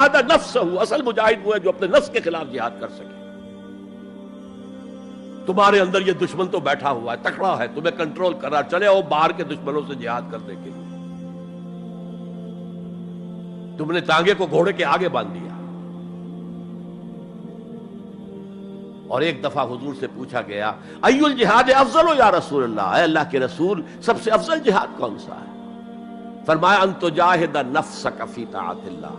جاہد نفسہ، اصل مجاہد وہ ہے جو اپنے نفس کے خلاف جہاد کر سکے. تمہارے اندر یہ دشمن تو بیٹھا ہوا ہے، تکڑا ہے، تمہیں کنٹرول کر رہا، چلے آؤ باہر کے دشمنوں سے جہاد کرنے کے لیے. تم نے ٹانگے کو گھوڑے کے آگے باندھ دیا. اور ایک دفعہ حضور سے پوچھا گیا ای الجہاد افضل یا رسول اللہ، اے اللہ کے رسول سب سے افضل جہاد کون سا ہے؟ فرمایا ان تجاہد نفسک فی طاعت اللہ،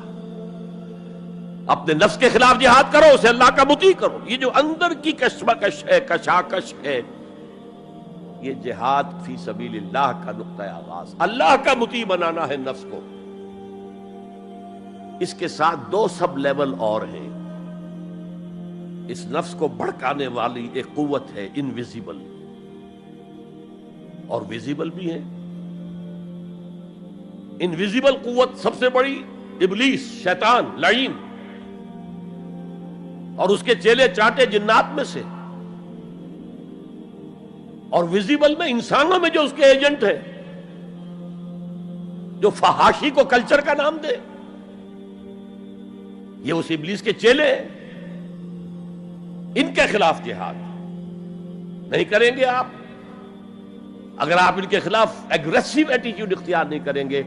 اپنے نفس کے خلاف جہاد کرو، اسے اللہ کا مطیع کرو. یہ جو اندر کی کشمکش ہے، کشاکش ہے، یہ جہاد فی سبیل اللہ کا نقطہ آغاز، اللہ کا مطیع بنانا ہے نفس کو. اس کے ساتھ دو سب لیول اور ہیں. اس نفس کو بھڑکانے والی ایک قوت ہے انویزیبل، اور ویزیبل بھی ہے. انویزیبل قوت سب سے بڑی ابلیس، شیطان لعین، اور اس کے چیلے چاٹے جنات میں سے. اور ویزیبل میں انسانوں میں جو اس کے ایجنٹ ہیں، جو فحاشی کو کلچر کا نام دے، یہ اس ابلیس کے چیلے ہیں. ان کے خلاف جہاد نہیں کریں گے آپ. اگر آپ ان کے خلاف ایگریسو ایٹیٹیوڈ اختیار نہیں کریں گے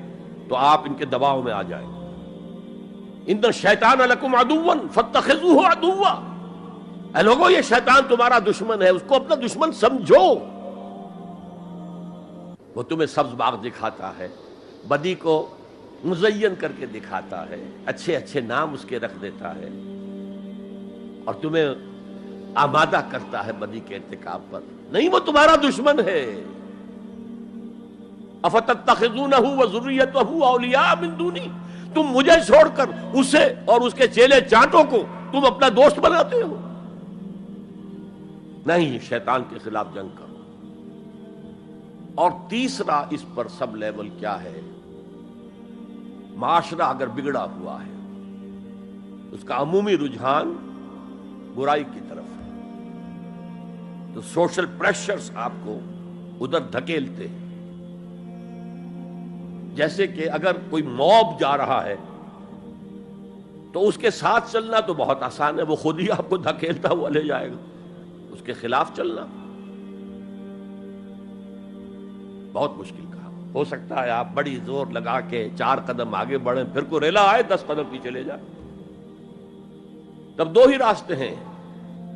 تو آپ ان کے دباؤ میں آ جائیں گے. ان الشیطان لکم عدوا فاتخذوہ عدوا، اے لوگوں یہ شیطان تمہارا دشمن ہے، اس کو اپنا دشمن سمجھو. وہ تمہیں سبز باغ دکھاتا ہے، بدی کو مزین کر کے دکھاتا ہے، اچھے اچھے نام اس کے رکھ دیتا ہے، اور تمہیں آمادہ کرتا ہے بدی کے ارتکاب پر. نہیں، وہ تمہارا دشمن ہے. افتتخذونہ وذریتہ اولیاء من دونی، تم مجھے چھوڑ کر اسے اور اس کے چیلے چانٹوں کو تم اپنا دوست بناتے ہو. نہیں، شیطان کے خلاف جنگ کرو. اور تیسرا اس پر سب لیول کیا ہے؟ معاشرہ اگر بگڑا ہوا ہے، اس کا عمومی رجحان برائی کی طرف ہے، تو سوشل پریشرز آپ کو ادھر دھکیلتے ہیں. جیسے کہ اگر کوئی موب جا رہا ہے تو اس کے ساتھ چلنا تو بہت آسان ہے، وہ خود ہی آپ کو دھکیلتا ہوا لے جائے گا. اس کے خلاف چلنا بہت مشکل کام. ہو سکتا ہے آپ بڑی زور لگا کے 4 قدم آگے بڑھیں، پھر کوئی ریلا آئے 10 قدم پیچھے لے جائے. تب 2 ہی راستے ہیں،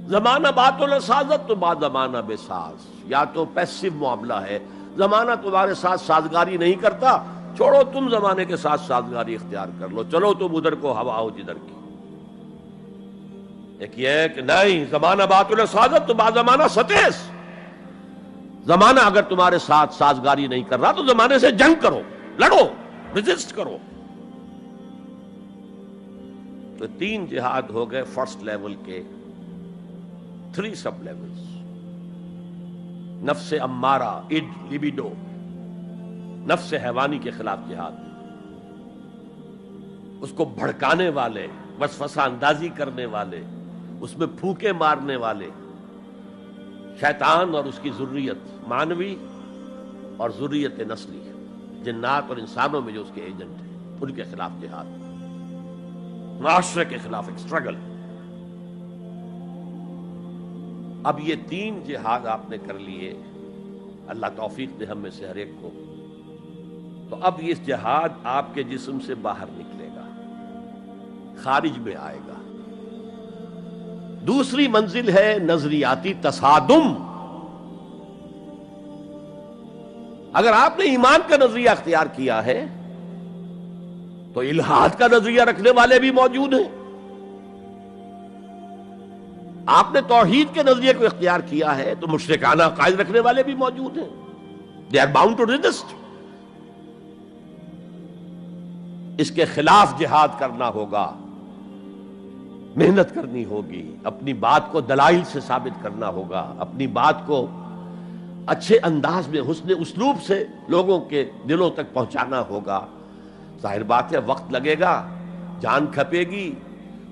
زمانہ بات و سازت تو بعد زمانہ بے ساز. یا تو پیسو معاملہ ہے، زمانہ تمہارے ساتھ سازگاری نہیں کرتا، چھوڑو تم زمانے کے ساتھ سازگاری اختیار کر لو، چلو تم ادھر کو ہوا ہو جدھر کی. ایک یہ ہے کہ نہیں، زمانہ بات و سازت تو بعد زمانہ ستیس. زمانہ اگر تمہارے ساتھ سازگاری نہیں کر رہا تو زمانے سے جنگ کرو، لڑو، ریزسٹ کرو. تو 3 جہاد ہو گئے فرسٹ لیول کے. 3 سب لیولز: نفس امارہ، اڈ، لبیڈو، نفس حیوانی کے خلاف جہاد، اس کو بھڑکانے والے، وسوسہ اندازی کرنے والے، اس میں پھوکے مارنے والے، شیطان اور اس کی ذریت مانوی اور ذریت نسلی، جنات اور انسانوں میں جو اس کے ایجنٹ ہیں، ان کے خلاف جہاد. معاشرے کے خلاف ایک سٹرگل. اب یہ 3 جہاد آپ نے کر لیے، اللہ توفیق دے ہم میں سے ہر ایک کو. تو اب یہ جہاد آپ کے جسم سے باہر نکلے گا، خارج میں آئے گا. دوسری منزل ہے نظریاتی تصادم. اگر آپ نے ایمان کا نظریہ اختیار کیا ہے تو الحاد کا نظریہ رکھنے والے بھی موجود ہیں. آپ نے توحید کے نظریے کو اختیار کیا ہے تو مشرکانہ عقائد رکھنے والے بھی موجود ہیں. They are bound to resist. اس کے خلاف جہاد کرنا ہوگا، محنت کرنی ہوگی، اپنی بات کو دلائل سے ثابت کرنا ہوگا، اپنی بات کو اچھے انداز میں حسن اسلوب سے لوگوں کے دلوں تک پہنچانا ہوگا. ظاہر بات ہے وقت لگے گا، جان کھپے گی،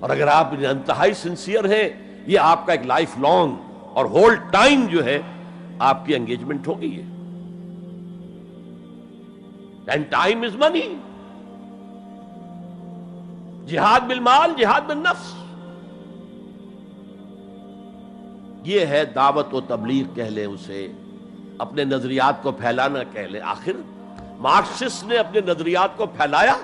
اور اگر آپ انتہائی سنسیئر ہیں یہ آپ کا ایک لائف لانگ اور ہول ٹائم جو ہے آپ کی انگیجمنٹ ہوگی. ہے اینڈ ٹائم از منی. جہاد بالمال، جہاد بالنفس، یہ ہے دعوت و تبلیغ کہہ لیں اسے، اپنے نظریات کو پھیلانا کہہ لیں۔ آخر مارکسسٹ نے اپنے نظریات کو پھیلایا،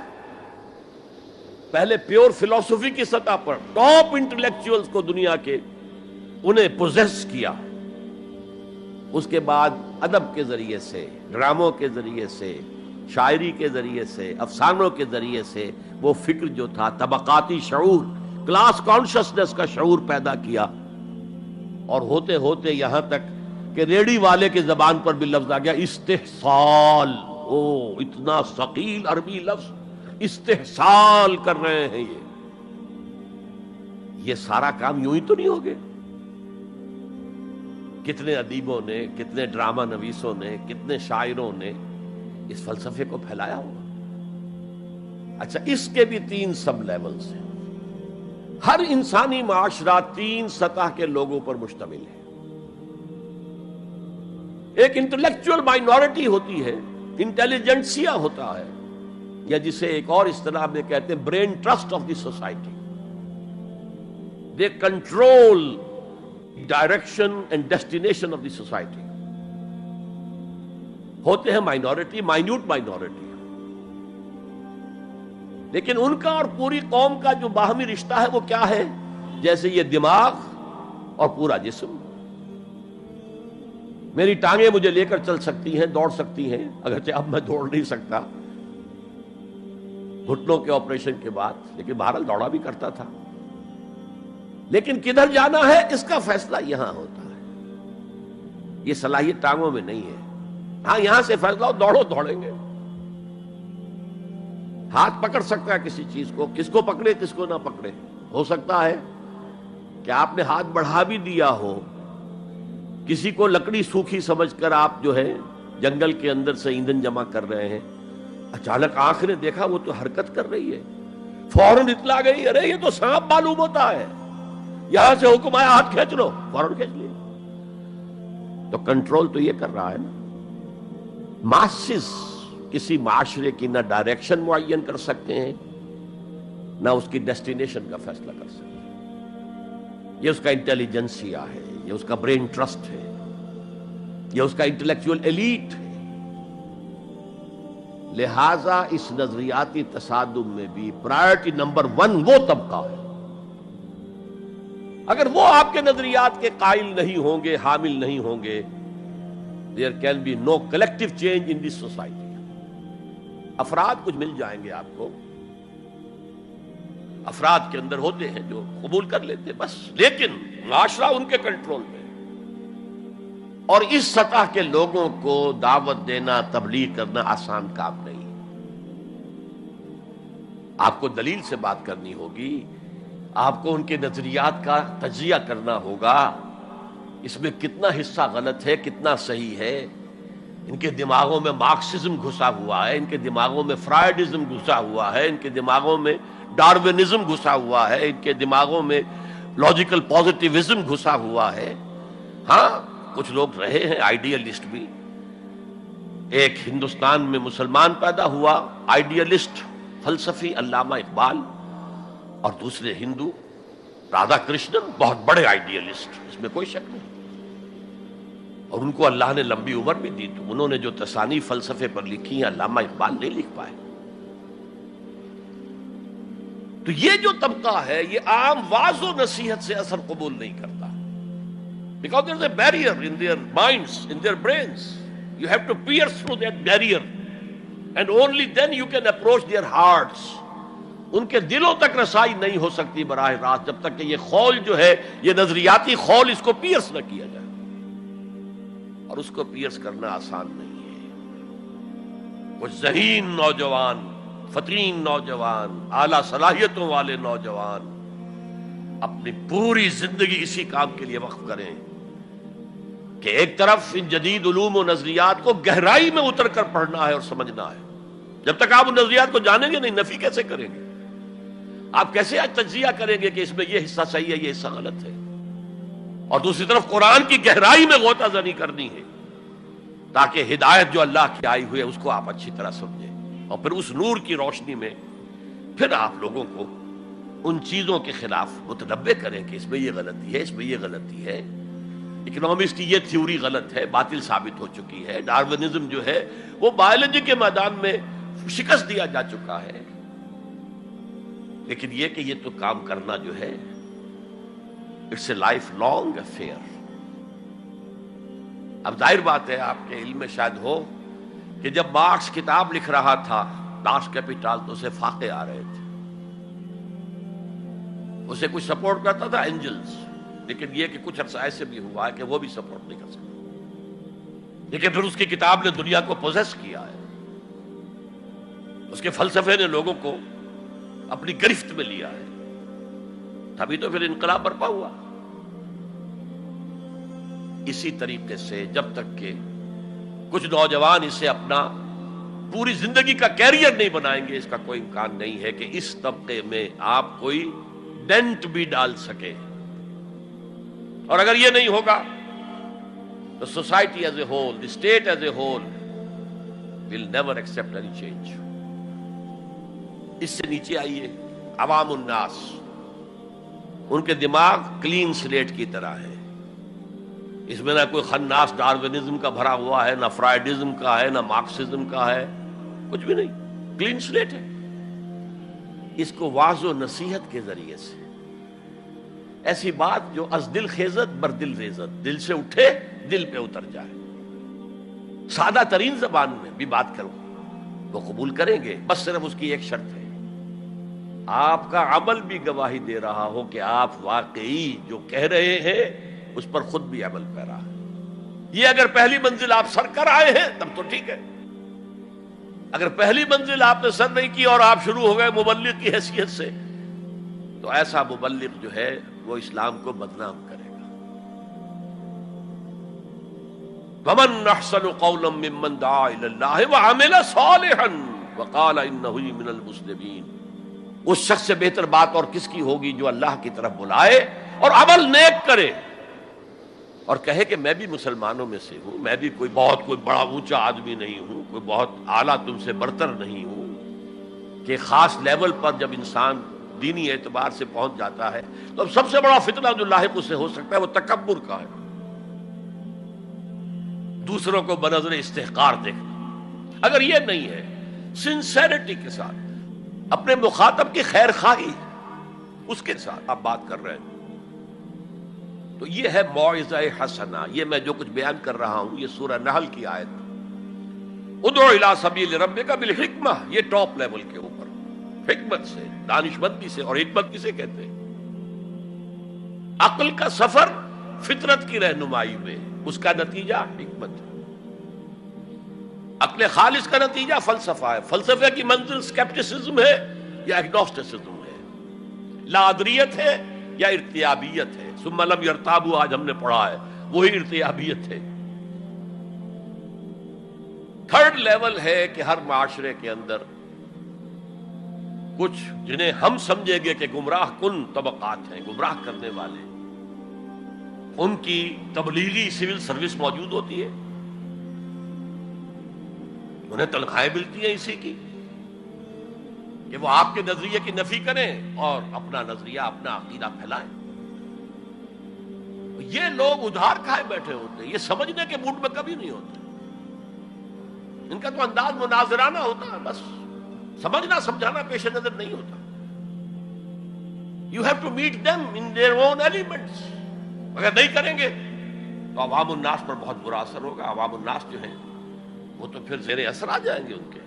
پہلے پیور فلسفی کی سطح پر ٹاپ انٹلیکچوئلز کو دنیا کے انہیں پوزیس کیا، اس کے بعد ادب کے ذریعے سے، ڈراموں کے ذریعے سے، شاعری کے ذریعے سے، افسانوں کے ذریعے سے وہ فکر جو تھا طبقاتی شعور، کلاس کانشسنس کا شعور پیدا کیا، اور ہوتے ہوتے یہاں تک کہ ریڑی والے کے زبان پر بھی لفظ آ گیا استحصال۔ او اتنا ثقیل عربی لفظ، استحصال کر رہے ہیں یہ سارا کام یوں ہی تو نہیں ہو گیا۔ کتنے ادیبوں نے، کتنے ڈرامہ نویسوں نے، کتنے شاعروں نے اس فلسفے کو پھیلایا ہوگا۔ اچھا، اس کے بھی 3 سب لیولز ہیں۔ ہر انسانی معاشرہ 3 سطح کے لوگوں پر مشتمل ہے۔ ایک انٹلیکچوئل مائنورٹی ہوتی ہے، انٹیلیجنسیا ہوتا ہے، یا جسے ایک اور اصطلاح میں کہتے ہیں brain trust of the society. They control direction and destination of the society. ہوتے ہیں مائنورٹی، مائنیوٹ مائنورٹی، لیکن ان کا اور پوری قوم کا جو باہمی رشتہ ہے وہ کیا ہے؟ جیسے یہ دماغ اور پورا جسم۔ میری ٹانگیں مجھے لے کر چل سکتی ہیں، دوڑ سکتی ہیں، اگرچہ اب میں دوڑ نہیں سکتا گھٹنوں کے آپریشن کے بعد، لیکن بہرحال دوڑا بھی کرتا تھا۔ لیکن کدھر جانا ہے اس کا فیصلہ یہاں ہوتا ہے، یہ صلاحیت ٹانگوں میں نہیں ہے۔ ہاں، یہاں سے فیصلہ ہو دوڑو، دوڑیں گے۔ ہاتھ پکڑ سکتا ہے کسی چیز کو، کس کو پکڑے کس کو نہ پکڑے۔ ہو سکتا ہے کہ آپ نے ہاتھ بڑھا بھی دیا ہو، کسی کو لکڑی سوکھی سمجھ کر آپ جو ہے جنگل کے اندر سے ایندھن جمع کر رہے ہیں، اچانک آنکھ نے دیکھا وہ تو حرکت کر رہی ہے، فوراً اطلاع گئی، ارے یہ تو سانپ معلوم ہوتا ہے، یہاں سے حکم آیا ہاتھ کھینچ لو، فوراً کھینچ لیا۔ تو کنٹرول تو یہ کر رہا ہے نا۔ ماسز کسی معاشرے کی نہ ڈائریکشن معین کر سکتے ہیں، نہ اس کی ڈیسٹینیشن کا فیصلہ کر سکتے ہیں۔ یہ اس کا انٹیلیجنسیا ہے، یہ اس کا برین ٹرسٹ ہے، یہ اس کا انٹلیکچوئل ایلیٹ ہے۔ لہذا اس نظریاتی تصادم میں بھی پرائرٹی نمبر 1 وہ طبقہ ہے۔ اگر وہ آپ کے نظریات کے قائل نہیں ہوں گے، حامل نہیں ہوں گے، there can be no collective change in this society۔ افراد کچھ مل جائیں گے آپ کو، افراد کے اندر ہوتے ہیں جو قبول کر لیتے بس، لیکن معاشرہ ان کے کنٹرول میں۔ اور اس سطح کے لوگوں کو دعوت دینا، تبلیغ کرنا آسان کام نہیں۔ آپ کو دلیل سے بات کرنی ہوگی، آپ کو ان کے نظریات کا تجزیہ کرنا ہوگا، اس میں کتنا حصہ غلط ہے، کتنا صحیح ہے۔ ان کے دماغوں میں مارکسزم گھسا ہوا ہے، ان کے دماغوں میں فرائیڈزم گھسا ہوا ہے، ان کے دماغوں میں ڈاروینزم گھسا ہوا ہے، ان کے دماغوں میں لاجیکل پازیٹیوزم گھسا ہوا ہے۔ ہاں، کچھ لوگ رہے ہیں آئیڈیلسٹ بھی۔ ایک ہندوستان میں مسلمان پیدا ہوا آئیڈیلسٹ فلسفی علامہ اقبال، اور دوسرے ہندو رادھا کرشنن، بہت بڑے آئیڈیلسٹ، اس میں کوئی شک نہیں۔ اور ان کو اللہ نے لمبی عمر بھی دی، تو انہوں نے جو تصانیف فلسفے پر لکھی ہیں علامہ اقبال نہیں لکھ پائے۔ تو یہ جو طبقہ ہے یہ عام واعظ و نصیحت سے اثر قبول نہیں کرتا، because there is a barrier in their minds, in their brains. You have to pierce through that barrier, and only then you can approach their hearts. ان کے دلوں تک رسائی نہیں ہو سکتی براہ راست جب تک کہ یہ خول جو ہے، یہ نظریاتی خول، اس کو پیئرس نہ کیا جائے، اور اس کو پیئرس کرنا آسان نہیں ہے۔ کچھ ذہین نوجوان، فتین نوجوان، اعلیٰ صلاحیتوں والے نوجوان اپنی پوری زندگی اسی کام کے لیے وقف کریں کہ ایک طرف ان جدید علوم و نظریات کو گہرائی میں اتر کر پڑھنا ہے اور سمجھنا ہے۔ جب تک آپ ان نظریات کو جانیں گے نہیں، نفی کیسے کریں گے؟ آپ کیسے آج تجزیہ کریں گے کہ اس میں یہ حصہ صحیح ہے، یہ حصہ غلط ہے؟ اور دوسری طرف قرآن کی گہرائی میں غوطہ زنی کرنی ہے تاکہ ہدایت جو اللہ کی آئی ہوئی ہے اس کو آپ اچھی طرح سمجھیں، اور پھر اس نور کی روشنی میں پھر آپ لوگوں کو ان چیزوں کے خلاف متنبع کریں کہ اس میں یہ غلطی ہے، اس میں یہ غلطی ہے۔ اکنامکس کی یہ تھیوری غلط ہے، باطل ثابت ہو چکی ہے۔ ڈارونزم جو ہے وہ بایولوجی کے میدان میں شکست دیا جا چکا ہے۔ لیکن یہ کہ یہ تو کام کرنا جو ہے it's a life long affair. اب ظاہر بات ہے، آپ کے علم میں شاید ہو کہ جب مارکس کتاب لکھ رہا تھا داس کیپیٹال تو اسے فاقے آ رہے تھے، اسے کچھ سپورٹ کرتا تھا اینجلز، لیکن یہ کہ کچھ عرصہ ایسے بھی ہوا ہے کہ وہ بھی سپورٹ نہیں کر سکتا۔ لیکن پھر اس کی کتاب نے دنیا کو پوزیس کیا ہے، اس کے فلسفے نے لوگوں کو اپنی گرفت میں لیا ہے، تبھی تو پھر انقلاب برپا ہوا۔ اسی طریقے سے جب تک کہ کچھ نوجوان اسے اپنا پوری زندگی کا کیریئر نہیں بنائیں گے، اس کا کوئی امکان نہیں ہے کہ اس طبقے میں آپ کوئی ڈینٹ بھی ڈال سکے۔ اور اگر یہ نہیں ہوگا تو society as a whole, the state as a whole will never accept any change. اس سے نیچے آئیے، عوام الناس، ان کے دماغ کلین سلیٹ کی طرح ہے، اس میں نہ کوئی خناس ڈارونزم کا بھرا ہوا ہے، نہ فرائیڈزم کا ہے، نہ مارکسزم کا ہے، کچھ بھی نہیں، کلین سلیٹ ہے۔ اس کو واعظ و نصیحت کے ذریعے سے ایسی بات جو از دل خیزت بر دل ریزت، دل سے اٹھے دل پہ اتر جائے، سادہ ترین زبان میں بھی بات کرو وہ قبول کریں گے، بس صرف اس کی ایک شرط ہے، آپ کا عمل بھی گواہی دے رہا ہو کہ آپ واقعی جو کہہ رہے ہیں اس پر خود بھی عمل پیرا ہے۔ یہ اگر پہلی منزل آپ سر کر آئے ہیں تب تو ٹھیک ہے، اگر پہلی منزل آپ نے سر نہیں کی اور آپ شروع ہو گئے مبلغ کی حیثیت سے، تو ایسا مبلغ جو ہے وہ اسلام کو بدنام کرے گا۔ وَمَنْ أَحْسَنُ قَوْلًا مِّمَّنْ دَعَا إِلَى اللَّهِ وَعَمِلَ صَالِحًا وَقَالَ إِنَّهُ مِنَ الْمُسْلِمِينَ۔ اس شخص سے بہتر بات اور کس کی ہوگی جو اللہ کی طرف بلائے اور عمل نیک کرے اور کہے کہ میں بھی مسلمانوں میں سے ہوں، میں بھی کوئی بڑا اونچا آدمی نہیں ہوں، کوئی بہت اعلیٰ تم سے برتر نہیں ہوں، کہ خاص لیول پر جب انسان دینی اعتبار سے پہنچ جاتا ہے تو اب سب سے بڑا فتنہ جو لاحق اس سے ہو سکتا ہے وہ تکبر کا ہے، دوسروں کو بنظر استحقار دیکھنا۔ اگر یہ نہیں ہے، سنسیریٹی کے ساتھ اپنے مخاطب کی خیر خواہی اس کے ساتھ آپ بات کر رہے ہیں، تو یہ ہے موعظہ حسنہ۔ یہ میں جو کچھ بیان کر رہا ہوں یہ سورہ نحل کی آیت، ادعو الی سبیل ربک بالحکمہ، یہ ٹاپ لیول کے اوپر حکمت سے، دانشمندی سے، اور حکمت کسے کہتے ہیں؟ عقل کا سفر فطرت کی رہنمائی میں، اس کا نتیجہ حکمت ہے۔ عقل خالص کا نتیجہ فلسفہ ہے، فلسفے کی منزل سکیپٹسزم ہے یا ایگنوسٹسزم ہے، لا ادریت ہے یا ارتیابیت ہے۔ ثم لم یرتابوا آج ہم نے پڑھا ہے، وہی ارتیابیت ہے۔ تھرڈ لیول ہے کہ ہر معاشرے کے اندر کچھ جنہیں ہم سمجھیں گے کہ گمراہ کن طبقات ہیں، گمراہ کرنے والے، ان کی تبلیغی سول سروس موجود ہوتی ہے، انہیں تنخواہیں ملتی ہیں اسی کی کہ وہ آپ کے نظریے کی نفی کریں اور اپنا نظریہ، اپنا عقیدہ پھیلائیں۔ یہ لوگ ادھار کھائے بیٹھے ہوتے ہیں، یہ سمجھنے کے موڈ میں کبھی نہیں ہوتے، ان کا تو انداز مناظرانہ ہوتا ہے، بس سمجھنا سمجھانا پیش نظر نہیں ہوتا۔ You have to meet them in their own elements۔ اگر نہیں کریں گے تو عوام الناس پر بہت برا اثر ہوگا، عوام الناس جو ہیں وہ تو پھر زیر اثر آ جائیں گے ان کے،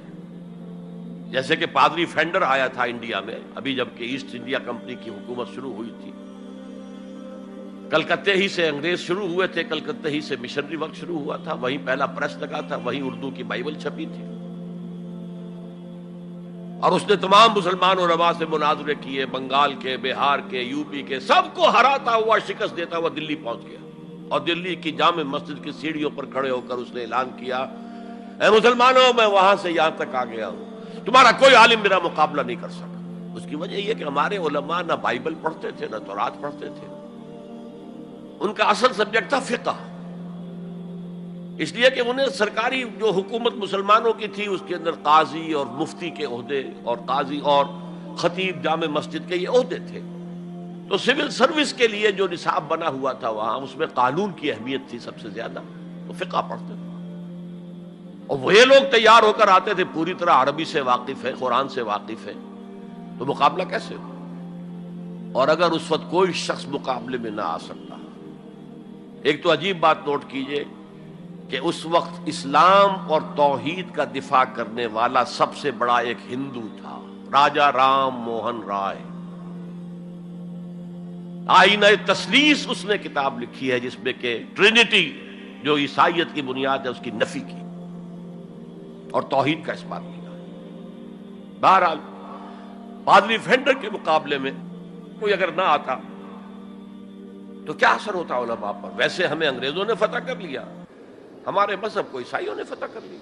جیسے کہ پادری فینڈر آیا تھا انڈیا میں، ابھی جب کہ ایسٹ انڈیا کمپنی کی حکومت شروع ہوئی تھی، کلکتے ہی سے انگریز شروع ہوئے تھے، کلکتے ہی سے مشنری ورک شروع ہوا تھا، وہیں پہلا پریس لگا تھا، وہیں اردو کی بائبل چھپی تھی، اور اس نے تمام مسلمان علماء سے مناظرے کیے، بنگال کے، بہار کے، یو پی کے، سب کو ہراتا ہوا، شکست دیتا ہوا دلی پہنچ گیا، اور دلی کی جامع مسجد کی سیڑھیوں پر کھڑے ہو کر اس نے اعلان کیا، اے مسلمانوں، میں وہاں سے یہاں تک آ گیا ہوں، تمہارا کوئی عالم میرا مقابلہ نہیں کر سکا۔ اس کی وجہ یہ کہ ہمارے علماء نہ بائبل پڑھتے تھے نہ تورات پڑھتے تھے، ان کا اصل سبجیکٹ تھا فقہ، اس لیے کہ انہیں سرکاری جو حکومت مسلمانوں کی تھی اس کے اندر قاضی اور مفتی کے عہدے اور قاضی اور خطیب جامع مسجد کے یہ عہدے تھے. تو سول سروس کے لیے جو نصاب بنا ہوا تھا وہاں، اس میں قانون کی اہمیت تھی سب سے زیادہ، تو فقہ پڑھتے تھے. اور وہ لوگ تیار ہو کر آتے تھے، پوری طرح عربی سے واقف ہے، قرآن سے واقف ہے، تو مقابلہ کیسے ہو؟ اور اگر اس وقت کوئی شخص مقابلے میں نہ آ سکتا. ایک تو عجیب بات نوٹ کیجئے کہ اس وقت اسلام اور توحید کا دفاع کرنے والا سب سے بڑا ایک ہندو تھا، راجا رام موہن رائے. آئینہ تثلیث اس نے کتاب لکھی ہے جس میں کہ ٹرینٹی جو عیسائیت کی بنیاد ہے اس کی نفی کی اور توحید کا اثبات کیا. بہرحال پادری فینڈر کے مقابلے میں کوئی اگر نہ آتا تو کیا اثر ہوتا علماء پر؟ ویسے ہمیں انگریزوں نے فتح کر لیا، ہمارے مذہب کو عیسائیوں نے فتح کر لیا،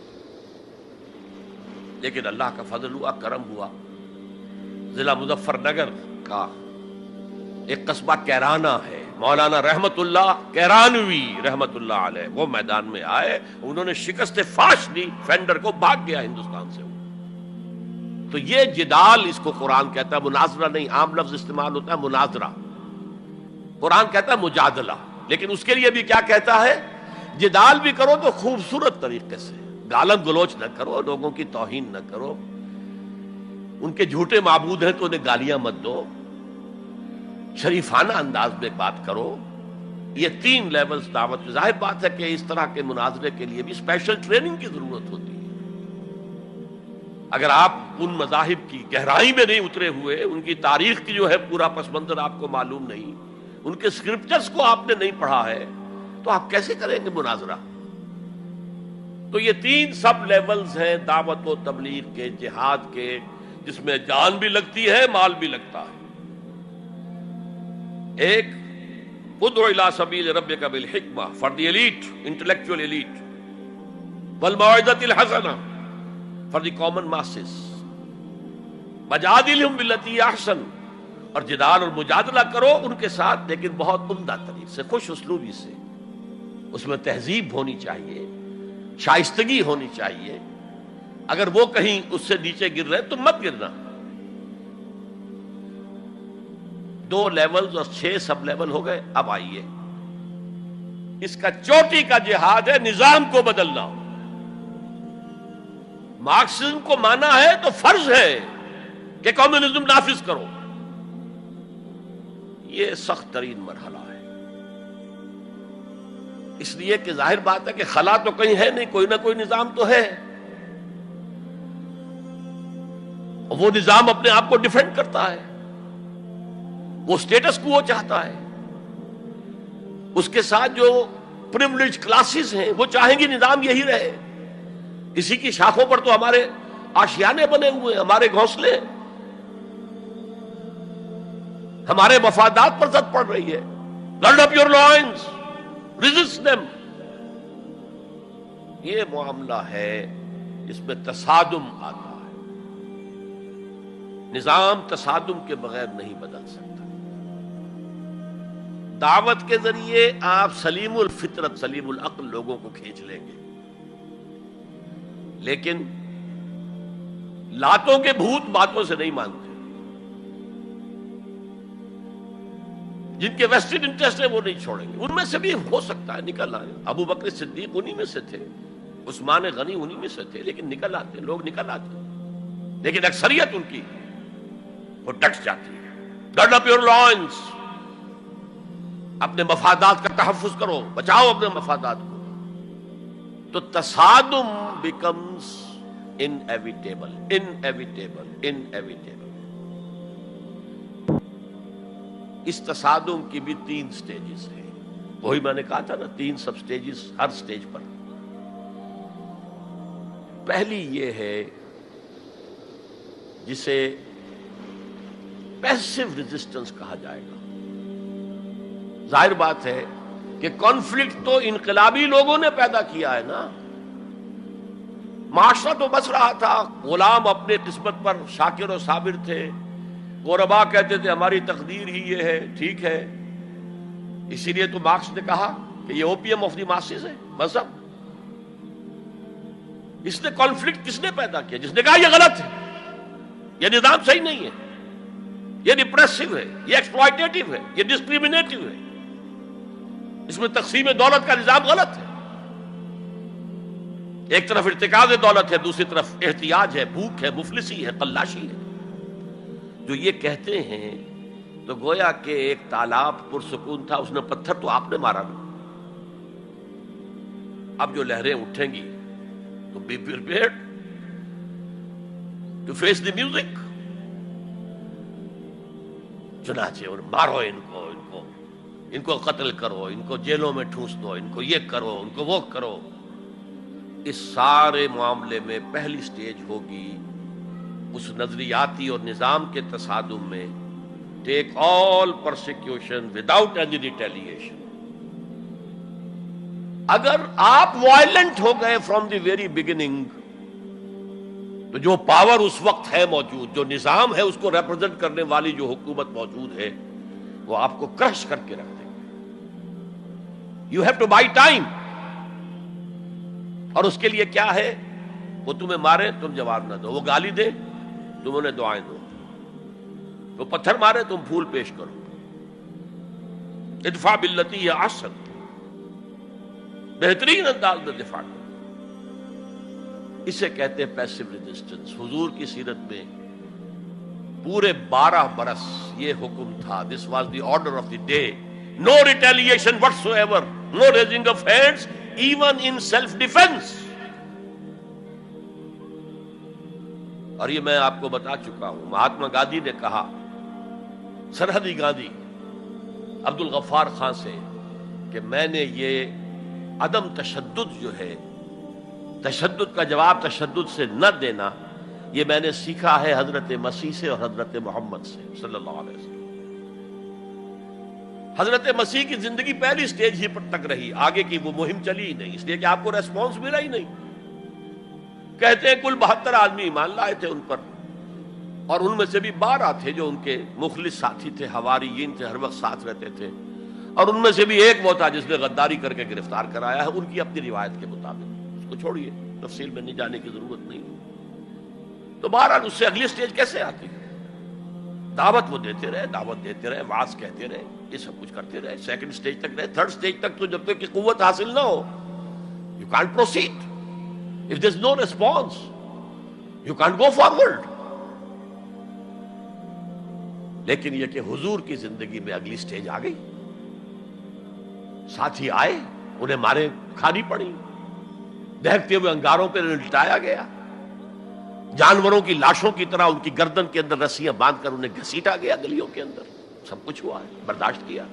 لیکن اللہ کا فضل ہوا، کرم ہوا. ضلع مظفر نگر کا ایک قصبہ کیرانہ ہے، مولانا رحمت اللہ کیرانوی رحمت اللہ علیہ وہ میدان میں آئے، انہوں نے شکست فاش دی، فینڈر کو بھاگ گیا ہندوستان سے. تو یہ جدال اس کو قرآن کہتا ہے، مناظرہ نہیں، عام لفظ استعمال ہوتا ہے مناظرہ، قرآن کہتا ہے مجادلہ. لیکن اس کے لیے بھی کیا کہتا ہے؟ جدال بھی کرو تو خوبصورت طریقے سے، گالم گلوچ نہ کرو، لوگوں کی توہین نہ کرو، ان کے جھوٹے معبود ہیں تو انہیں گالیاں مت دو، شریفانہ انداز میں بات کرو. یہ 3 لیولز دعوت. ظاہر بات ہے کہ اس طرح کے مناظرے کے لیے بھی اسپیشل ٹریننگ کی ضرورت ہوتی ہے. اگر آپ ان مذاہب کی گہرائی میں نہیں اترے ہوئے، ان کی تاریخ کی جو ہے پورا پس منظر آپ کو معلوم نہیں، ان کے اسکرپچرز کو آپ نے نہیں پڑھا ہے، تو آپ کیسے کریں گے مناظرہ؟ تو یہ 3 سب لیولز ہیں دعوت و تبلیغ کے، جہاد کے، جس میں جان بھی لگتی ہے، مال بھی لگتا ہے. ایک ادعو الی سبیل ربک بالحکمہ for the elite, intellectual elite, والموعظۃ الحسنہ فار دی کامن ماسز، وجادلہم باللتی احسن، اور جدال اور مجادلہ کرو ان کے ساتھ، لیکن بہت عمدہ طریقے سے، خوش اسلوبی سے. اس میں تہذیب ہونی چاہیے، شائستگی ہونی چاہیے. اگر وہ کہیں اس سے نیچے گر رہے تو مت گرنا. 2 لیولز اور 6 سب لیول ہو گئے. اب آئیے، اس کا چوٹی کا جہاد ہے نظام کو بدلنا. مارکسزم کو مانا ہے تو فرض ہے کہ کمیونزم نافذ کرو. یہ سخت ترین مرحلہ ہے، اس لیے کہ ظاہر بات ہے کہ خلا تو کہیں ہے نہیں، کوئی نہ کوئی نظام تو ہے. وہ نظام اپنے آپ کو ڈیفینڈ کرتا ہے، وہ سٹیٹس کو وہ چاہتا ہے. اس کے ساتھ جو پریویلیج کلاسز ہیں وہ چاہیں گی نظام یہی رہے. اسی کی شاخوں پر تو ہمارے آشیانے بنے ہوئے ہیں، ہمارے گھونسلے، ہمارے مفادات پر زد پڑ رہی ہے. Grid up your lines, resist them. یہ معاملہ ہے جس میں تصادم آتا ہے. نظام تصادم کے بغیر نہیں بدل سکتا. دعوت کے ذریعے آپ سلیم الفطرت، سلیم العقل لوگوں کو کھینچ لیں گے، لیکن لاتوں کے بھوت باتوں سے نہیں مانتے. جن کے ویسٹڈ انٹرسٹ ہے وہ نہیں چھوڑیں گے. ان میں سے بھی ہو سکتا ہے نکل آئے. ابو بکر صدیق انہی میں سے تھے، عثمان غنی انہی میں سے تھے، لیکن نکل آتے، لوگ نکل آتے. لیکن اکثریت ان کی وہ ڈٹ جاتی ہے. گرڈ اپ یور لائنز، اپنے مفادات کا تحفظ کرو، بچاؤ اپنے مفادات کو. تو تصادم بیکمز انیویٹیبل، انیویٹیبل، انیویٹیبل. اس تصادم کی بھی 3 سٹیجز ہیں. وہی میں نے کہا تھا نا، 3 سب سٹیجز ہر سٹیج پر. پہلی یہ ہے جسے پیسو ریزسٹنس کہا جائے گا. ظاہر بات ہے کہ کانفلکٹ تو انقلابی لوگوں نے پیدا کیا ہے نا. معاشرہ تو بس رہا تھا، غلام اپنے قسمت پر شاکر و صابر تھے. غربا کہتے تھے ہماری تقدیر ہی یہ ہے، ٹھیک ہے. اسی لیے تو مارکس نے کہا کہ یہ اوپیم آف دی ماسز ہے مذہب. اس نے کانفلکٹ کس نے پیدا کیا؟ جس نے کہا یہ غلط ہے، یہ نظام صحیح نہیں ہے. یہ ریپریسو ہے، یہ ایکسپلائٹیٹو ہے، یہ ڈسکریمنیٹو ہے، اس میں تقسیم دولت کا نظام غلط ہے. ایک طرف ارتکاز دولت ہے، دوسری طرف احتیاج ہے، بھوک ہے، مفلسی ہے، قلاشی ہے. جو یہ کہتے ہیں تو گویا کہ ایک تالاب پرسکون تھا، اس نے پتھر تو آپ نے مارا نا. اب جو لہریں اٹھیں گی تو be prepared to face the music. چنانچہ مارو ان کو قتل کرو، ان کو جیلوں میں ٹھونس دو، ان کو یہ کرو، ان کو وہ کرو. اس سارے معاملے میں پہلی سٹیج ہوگی اس نظریاتی اور نظام کے تصادم میں ٹیک آل پرسیکیوشن وداؤٹ اینی ریٹیلیشن. اگر آپ وائلنٹ ہو گئے فرام دی ویری بگننگ تو جو پاور اس وقت ہے موجود، جو نظام ہے اس کو ریپرزینٹ کرنے والی جو حکومت موجود ہے، وہ آپ کو کرش کر کے رکھ دے گی. You have to buy time. اور اس کے لیے کیا ہے؟ وہ تمہیں مارے تم جواب نہ دو، وہ گالی دے تم انہیں دعائیں دو، وہ پتھر مارے تم پھول پیش کرو. ادفع باللتی ہی احسن، بہترین انداز میں دفاع کرو. اسے کہتے ہیں پیسو ریزسٹنس. حضور کی سیرت میں پورے 12 برس یہ حکم تھا. This was the order of the day. No retaliation whatsoever, no raising of hands even in self defence. اور یہ میں آپ کو بتا چکا ہوں. مہاتما گاندھی نے کہا، سرحدی گاندھی عبد الغفار خان سے، کہ میں نے یہ عدم تشدد جو ہے، تشدد کا جواب تشدد سے نہ دینا، یہ میں نے سیکھا ہے حضرت مسیح سے اور حضرت محمد سے صلی اللہ علیہ وسلم. حضرت مسیح کی زندگی پہلی سٹیج ہی پر تک رہی، آگے کی وہ مہم چلی ہی نہیں، اس لیے کہ آپ کو ریسپانس ملا ہی نہیں. کہتے ہیں کل 72 آدمی ایمان لائے تھے ان پر، اور ان میں سے بھی 12 تھے جو ان کے مخلص ساتھی تھے، حواریین تھے، ہر وقت ساتھ رہتے تھے، اور ان میں سے بھی ایک وہ تھا جس نے غداری کر کے گرفتار کرایا ہے ان کی اپنی روایت کے مطابق. اس کو چھوڑیے، تفصیل میں نہیں جانے کی ضرورت نہیں. تو بہرحال اس سے اگلی سٹیج کیسے آتی؟ دعوت وہ دیتے رہے، وعظ کہتے رہے، یہ سب کچھ کرتے رہے، سیکنڈ سٹیج تک رہے. تھرڈ سٹیج تک تو جب تک کہ قوت حاصل نہ ہو you can't proceed. If there's no response, you can't go forward. لیکن یہ کہ حضور کی زندگی میں اگلی سٹیج آ گئی. ساتھی آئے، انہیں مارے کھانی پڑی، دہکتے ہوئے انگاروں پہ لٹایا گیا، جانوروں کی لاشوں کی طرح ان کی گردن کے اندر رسیاں باندھ کر انہیں گھسیٹا گیا گلیوں کے اندر. سب کچھ ہوا ہے، برداشت کیا.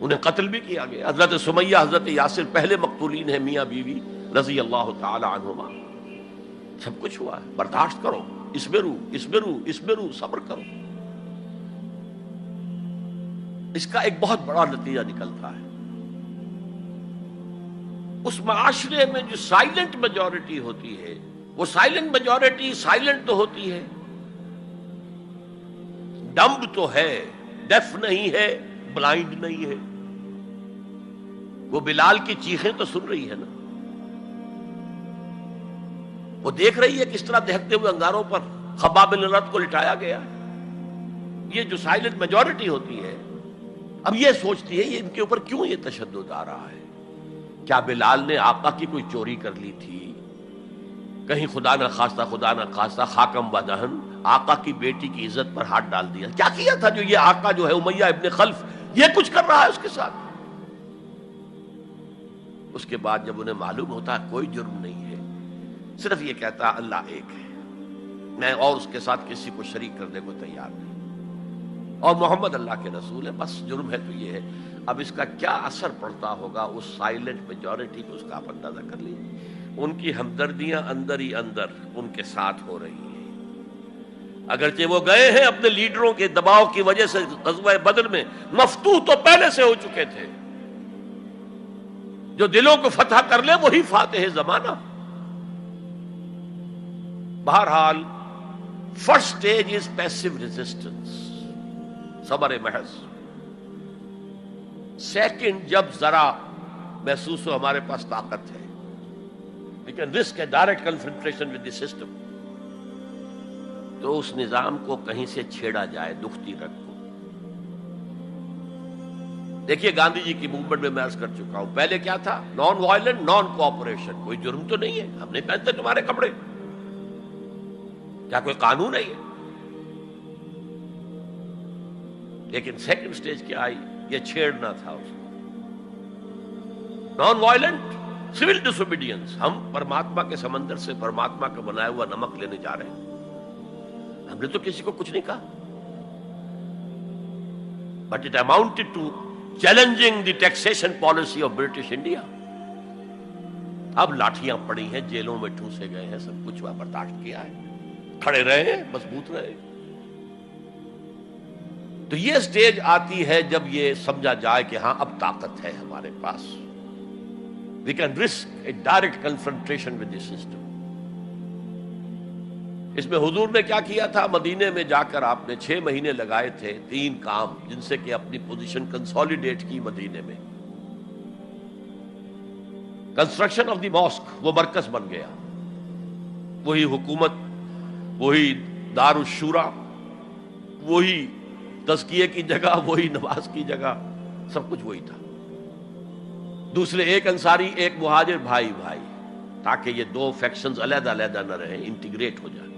انہیں قتل بھی کیا گیا. حضرت سمیہ، حضرت یاسر پہلے مقتولین ہیں، میاں بیوی رضی اللہ تعالی عنہما. سب کچھ ہوا ہے، برداشت کرو، اسبرو، صبر کرو. اس کا ایک بہت بڑا نتیجہ نکلتا ہے. اس معاشرے میں جو سائلنٹ میجورٹی ہوتی ہے، وہ سائلنٹ میجورٹی سائلنٹ تو ہوتی ہے، ڈمب تو ہے، ڈیف نہیں ہے، بلائنڈ نہیں ہے. وہ بلال کی چیخیں تو سن رہی ہے نا، وہ دیکھ رہی ہے کس طرح دہکتے ہوئے انگاروں پر خباب بن الارت کو لٹایا گیا. یہ جو سائلنٹ میجورٹی ہوتی ہے اب یہ سوچتی ہے یہ ان کے اوپر کیوں یہ تشدد آ رہا ہے. کیا بلال نے آقا کی کوئی چوری کر لی تھی؟ کہیں خدا نہ خواستہ خاکم و دہن آقا کی بیٹی کی عزت پر ہاتھ ڈال دیا؟ کیا کیا تھا جو یہ آقا جو ہے امیہ ابن خلف یہ کچھ کر رہا ہے اس کے ساتھ؟ اس کے بعد جب انہیں معلوم ہوتا ہے کوئی جرم نہیں ہے، صرف یہ کہتا ہے اللہ ایک ہے، میں اور اس کے ساتھ کسی کو شریک کرنے کو تیار نہیں، اور محمد اللہ کے رسول ہے، بس جرم ہے تو یہ ہے. اب اس کا کیا اثر پڑتا ہوگا اس سائلنٹ میجورٹی کو، اس کا آپ اندازہ کر لیجیے. ان کی ہمدردیاں اندر ہی اندر ان کے ساتھ ہو رہی ہیں، اگرچہ وہ گئے ہیں اپنے لیڈروں کے دباؤ کی وجہ سے. غزوہ بدر میں مفتوح تو پہلے سے ہو چکے تھے، جو دلوں کو فتح کر لے وہی فاتح زمانہ. بہرحال first stage is passive resistance, صبر محض. سیکنڈ جب ذرا محسوس ہو ہمارے پاس طاقت ہے، we can risk a direct confrontation with the system. تو اس نظام کو کہیں سے چھیڑا جائے دکھتی رگ کو. دیکھیے گاندھی جی کی موومنٹ میں عرض کر چکا ہوں، پہلے کیا تھا؟ Non violent, naan cooperation. کوئی جرم تو نہیں ہے، ہم نہیں پہنتے تمہارے کپڑے، کیا کوئی قانون ہے یہ؟ لیکن سیکنڈ سٹیج کیا آئی؟ یہ چھیڑنا تھا اس کو. نان وائلنٹ سول ڈس اوبیڈینس. ہم پرماتما کے سمندر سے پرماتما کا بنایا ہوا نمک لینے جا رہے ہیں، ہم نے تو کسی کو کچھ نہیں کہا. But it amounted to challenging the taxation policy of British India. اب لاٹھیاں پڑی ہیں، جیلوں میں ٹھوسے گئے ہیں، سب کچھ برداشت کیا ہے، کھڑے رہے ہیں، مضبوط رہے. تو یہ سٹیج آتی ہے جب یہ سمجھا جائے کہ ہاں اب طاقت ہے ہمارے پاس. We can risk a direct confrontation with the system. اس میں حضور نے کیا کیا تھا؟ مدینے میں جا کر آپ نے 6 مہینے لگائے تھے 3 کام جن سے کہ اپنی پوزیشن کنسولیڈیٹ کی. مدینے میں کنسٹرکشن آف دی ماسک، وہ مرکز بن گیا، وہی حکومت، وہی دار الشورا، وہی تزکیے کی جگہ، وہی نماز کی جگہ، سب کچھ وہی تھا. دوسرے ایک انصاری ایک مہاجر، بھائی بھائی، تاکہ یہ 2 فیکشنز علیحدہ علیحدہ نہ رہیں، انٹیگریٹ ہو جائیں.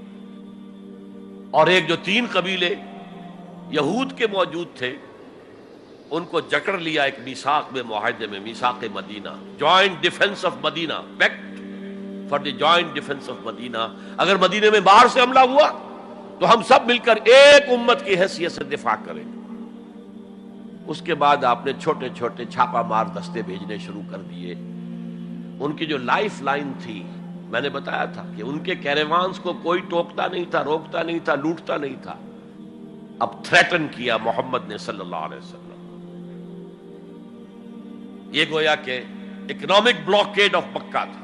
اور ایک جو 3 قبیلے یہود کے موجود تھے ان کو جکڑ لیا ایک میثاق میں، معاہدے میں، میثاق مدینہ، joint defence of Medina, pact for the joint defence of Medina. اگر مدینے میں باہر سے حملہ ہوا تو ہم سب مل کر ایک امت کی حیثیت سے دفاع کریں. اس کے بعد آپ نے چھوٹے چھوٹے چھاپا مار دستے بھیجنے شروع کر دیے. ان کی جو لائف لائن تھی، میں نے بتایا تھا کہ ان کے کیریوانز کو کوئی ٹوکتا نہیں تھا، روکتا نہیں تھا، لوٹتا نہیں تھا. اب تھریٹن کیا محمد نے صلی اللہ علیہ وسلم. یہ گویا کہ اکنامک بلاکیڈ آف مکہ تھا.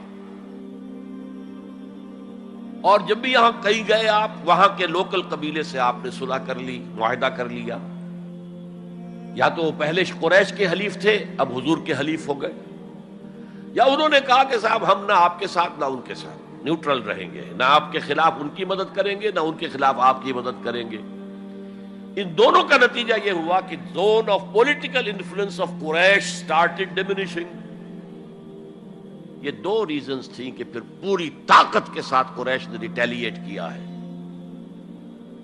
اور جب بھی یہاں کہیں گئے آپ، وہاں کے لوکل قبیلے سے آپ نے صلح کر لی، معاہدہ کر لیا. یا تو وہ پہلے قریش کے حلیف تھے، اب حضور کے حلیف ہو گئے، یا انہوں نے کہا کہ صاحب ہم نہ آپ کے ساتھ نہ ان کے ساتھ، نیوٹرل رہیں گے، نہ آپ کے خلاف ان کی مدد کریں گے نہ ان کے خلاف آپ کی مدد کریں گے. ان دونوں کا نتیجہ یہ ہوا کہ zone of political influence of Quraish started diminishing. یہ 2 ریزنز تھیں کہ پھر پوری طاقت کے ساتھ قریش نے ریٹیلیٹ کیا ہے.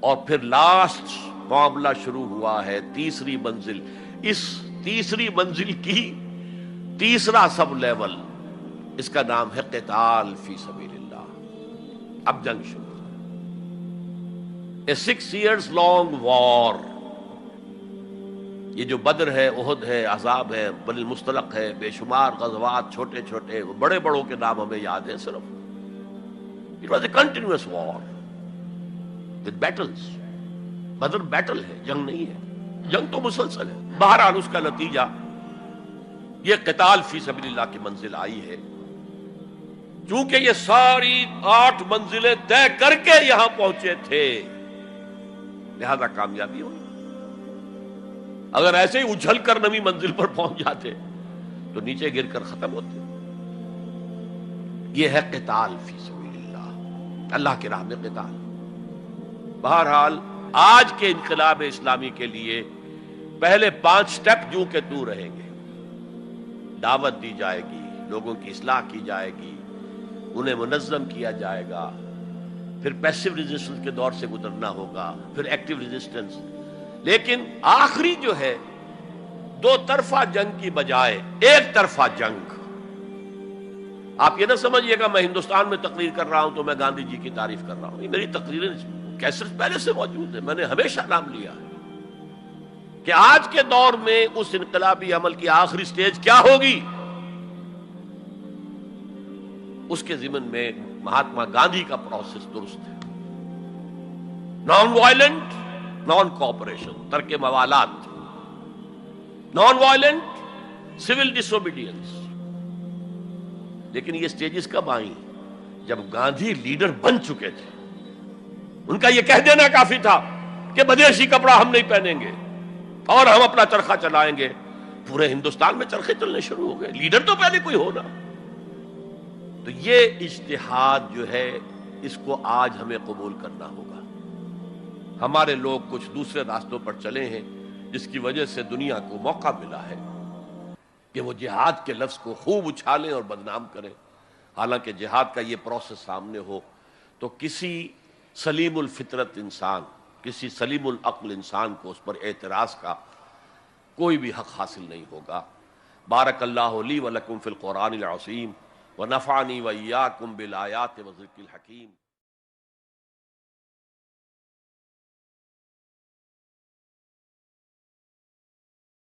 اور پھر لاسٹ معاملہ شروع ہوا ہے، تیسری منزل. اس تیسری منزل کی تیسرا سب لیول، اس کا نام ہے قتال فی سبیل اللہ. اب جنگ شروع، اے 6 years long وار. یہ جو بدر ہے، احد ہے، احزاب ہے، بنی المصطلق ہے، بے شمار غزوات، چھوٹے چھوٹے بڑے بڑوں کے نام ہمیں یاد ہیں صرف. It was a continuous war with battles. Badr battle ہے، جنگ نہیں ہے، جنگ تو مسلسل ہے. بہرحال اس کا نتیجہ یہ قتال فی سبیل اللہ کی منزل آئی ہے. چونکہ یہ ساری 8 منزلیں طے کر کے یہاں پہنچے تھے، لہذا کامیابی ہوئی. اگر ایسے ہی اچھل کر نویں منزل پر پہنچ جاتے تو نیچے گر کر ختم ہوتے. یہ ہے قتال فی سبیل اللہ، اللہ کی راہ میں قتال. بہرحال آج کے انقلاب اسلامی کے لیے پہلے 5 سٹیپ جو کہ تو رہیں گے. دعوت دی جائے گی، لوگوں کی اصلاح کی جائے گی، انہیں منظم کیا جائے گا، پھر پیسو ریزسٹنس کے دور سے گزرنا ہوگا، پھر ایکٹیو ریزسٹنس. لیکن آخری جو ہے 2 طرفہ جنگ کی بجائے 1 طرفہ جنگ. آپ یہ نہ سمجھیے گا میں ہندوستان میں تقریر کر رہا ہوں تو میں گاندھی جی کی تعریف کر رہا ہوں. یہ میری تقریریں کیسٹ پہلے سے موجود ہے. میں نے ہمیشہ نام لیا ہے کہ آج کے دور میں اس انقلابی عمل کی آخری سٹیج کیا ہوگی. اس کے ضمن میں مہاتما گاندھی کا پروسیس درست ہے. نان وائلنٹ، نان کوآپریشن، ترک موالات. نان وائلنٹ، سول ڈس اوبیڈینس. لیکن یہ سٹیجز کب آئیں؟ جب گاندھی لیڈر بن چکے تھے. ان کا یہ کہہ دینا کافی تھا کہ بدیشی کپڑا ہم نہیں پہنیں گے اور ہم اپنا چرخہ چلائیں گے. پورے ہندوستان میں چرخے چلنے شروع ہو گئے. لیڈر تو پہلے کوئی ہونا. تو یہ اجتہاد جو ہے اس کو آج ہمیں قبول کرنا ہوگا. ہمارے لوگ کچھ دوسرے راستوں پر چلے ہیں جس کی وجہ سے دنیا کو موقع ملا ہے کہ وہ جہاد کے لفظ کو خوب اچھالیں اور بدنام کریں، حالانکہ جہاد کا یہ پروسیس سامنے ہو تو کسی سلیم الفطرت انسان، کسی سلیم العقل انسان کو اس پر اعتراض کا کوئی بھی حق حاصل نہیں ہوگا۔ بارک اللہ لی و لکم فی القرآن العظیم ونفعنی و ایاکم بالآیات و ذکر الحکیم۔